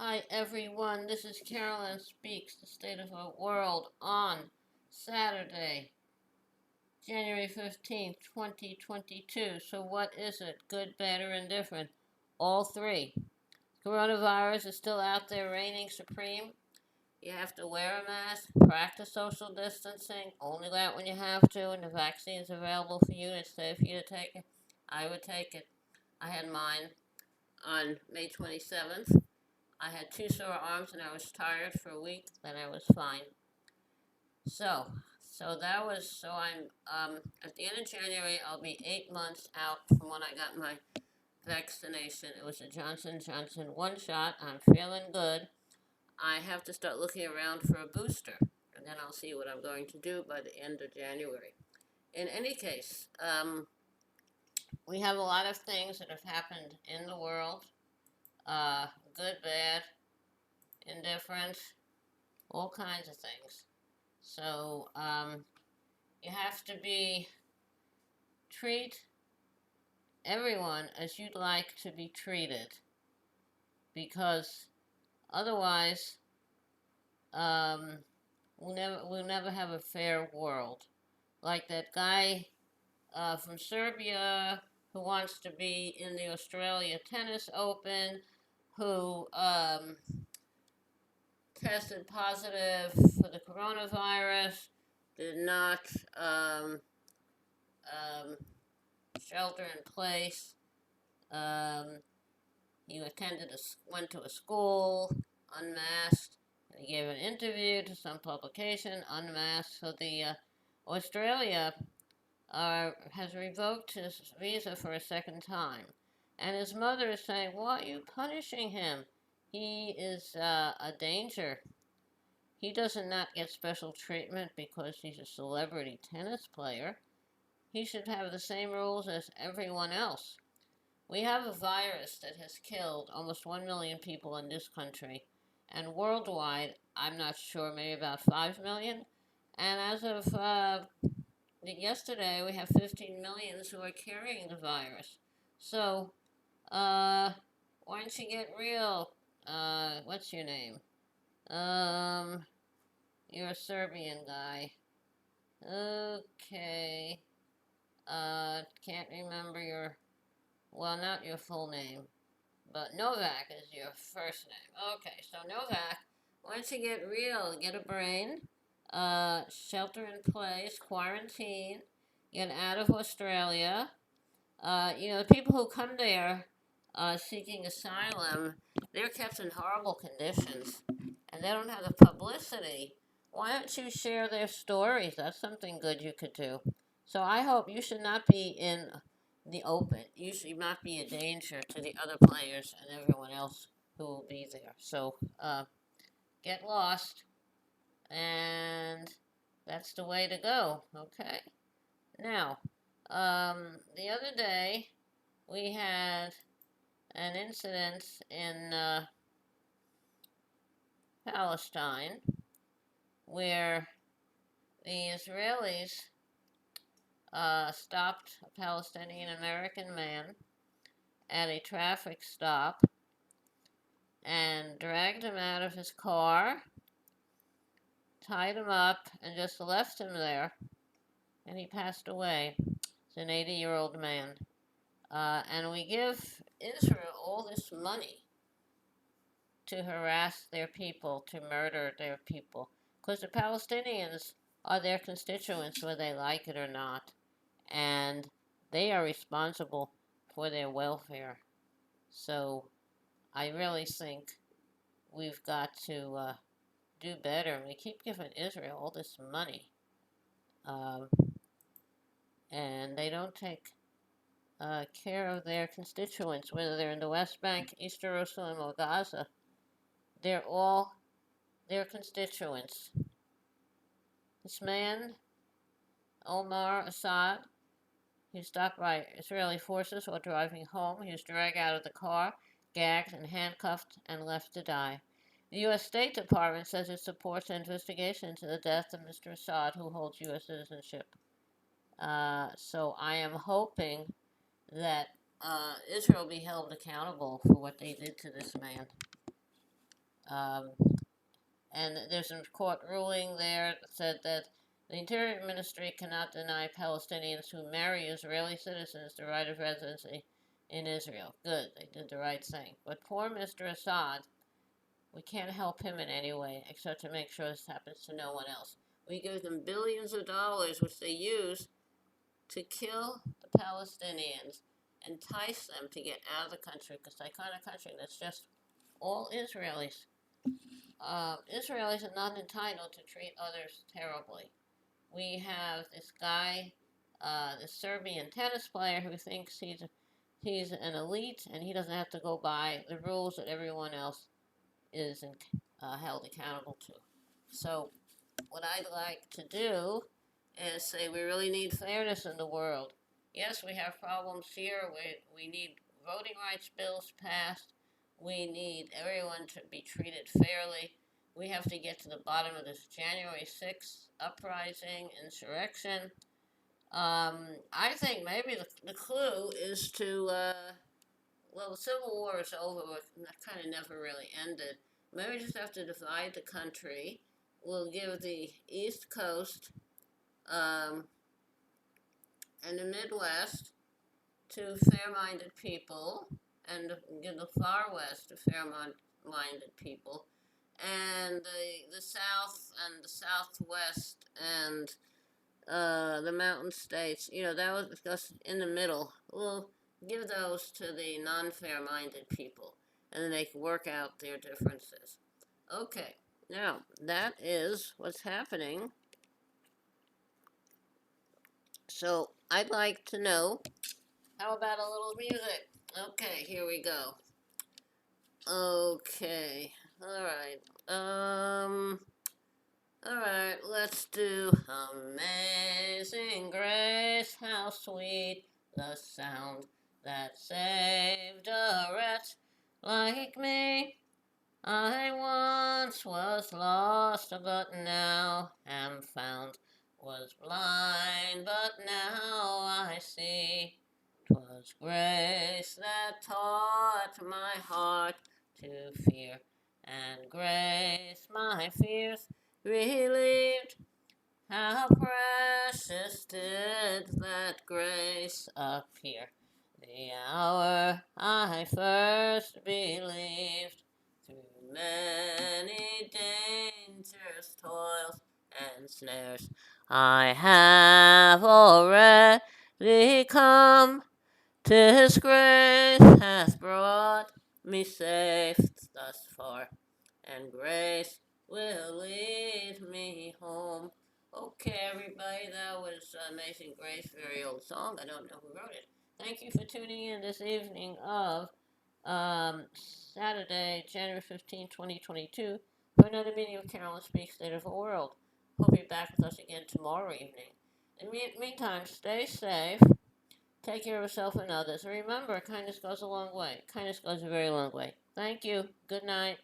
Hi everyone, this is Carolyn Speaks, the state of our world on Saturday, January 15th, 2022. So what is it? Good, bad, or indifferent? All three. Coronavirus is still out there reigning supreme. You have to wear a mask, practice social distancing, only go out when you have to, and the vaccine is available for you. It's safe for you to take it. I would take it. I had mine on May 27th. I had two sore arms and I was tired for a week, then I was fine. So I'm at the end of January. I'll be 8 months out from when I got my vaccination. It was a Johnson Johnson one shot. I'm feeling good. I have to start looking around for a booster, and then I'll see what I'm going to do by the end of January. In any case, we have a lot of things that have happened in the world. Good, bad, indifferent, all kinds of things. So you have to treat everyone as you'd like to be treated, because otherwise, um, we'll never have a fair world. Like that guy from Serbia who wants to be in the Australia Tennis Open, who tested positive for the coronavirus, did not um, um, shelter in place. Um, he went to a school unmasked. He gave an interview to some publication unmasked. So the Australia has revoked his visa for a second time, and his mother is saying, "Why are you punishing him? He is a danger. He does not get special treatment because he's a celebrity tennis player. He should have the same rules as everyone else." We have a virus that has killed almost 1 million people in this country, and worldwide, I'm not sure, maybe about 5 million. And as of yesterday, we have 15 million who are carrying the virus. So, why don't you get real? What's your name? Um, you're a Serbian guy. Okay. Can't remember not your full name. But Novak is your first name. Okay, so Novak, once you get real, get a brain, shelter in place, quarantine, get out of Australia. The people who come there seeking asylum, they're kept in horrible conditions, and they don't have the publicity. Why don't you share their stories? That's something good you could do. So I hope you should not be in the open. You should not be a danger to the other players and everyone else who will be there. So get lost, and that's the way to go. Okay. Now, the other day we had an incident in Palestine where the Israelis stopped a Palestinian American man at a traffic stop and dragged him out of his car, tied him up, and just left him there. And he passed away. He's an 80-year-old man. And we give Israel all this money to harass their people, to murder their people. Because the Palestinians are their constituents, whether they like it or not. And they are responsible for their welfare. So I really think we've got to do better. We keep giving Israel all this money, um, and they don't take care of their constituents, whether they're in the West Bank, East Jerusalem, or Gaza. They're all their constituents. This man, Omar Assad, he was stopped by Israeli forces while driving home. He was dragged out of the car, gagged and handcuffed, and left to die. The U.S. State Department says it supports an investigation into the death of Mr. Assad, who holds U.S. citizenship. So I am hoping that Israel be held accountable for what they did to this man. Um, and there's a court ruling there that said that the Interior Ministry cannot deny Palestinians who marry Israeli citizens the right of residency in Israel. Good, they did the right thing. But poor Mr. Assad, we can't help him in any way except to make sure this happens to no one else. We give them billions of dollars, which they use to kill the Palestinians, entice them to get out of the country, because they kind of country that's just all Israelis. Israelis are not entitled to treat others terribly. We have this guy, this Serbian tennis player, who thinks he's an elite and he doesn't have to go by the rules that everyone else is held accountable to. So, what I'd like to do is say we really need fairness in the world. Yes, we have problems here. We need voting rights bills passed. We need everyone to be treated fairly. We have to get to the bottom of this January 6th uprising, insurrection. I think maybe the clue is to, well, the Civil War is over, but kind of never really ended. Maybe we just have to divide the country. We'll give the East Coast um, and the Midwest to fair-minded people, and give the far west to fair-minded people, and the South and the Southwest and the mountain states, that was just in the middle. We'll give those to the non-fair-minded people, and then they can work out their differences. Okay, now that is what's happening. So I'd like to know, how about a little music? Okay, here we go. Okay, alright, let's do Amazing Grace, how sweet the sound that saved a wretch like me. I once was lost, but now am found, was blind, but now I see. 'Twas grace that taught my heart to fear, and grace my fears relieved. How precious did that grace appear, the hour I first believed. Through many dangers, toils, and snares, I have already come. 'Tis grace hath brought me safe thus far, and grace will lead me home. Okay, everybody, that was Amazing Grace, very old song. I don't know who wrote it. Thank you for tuning in this evening of Saturday, January 15, 2022, for another meeting of Carolyn Speaks State of the World. Hope you're back with us again tomorrow evening. In the meantime, stay safe, take care of yourself and others, and remember, kindness goes a long way. Kindness goes a very long way. Thank you. Good night.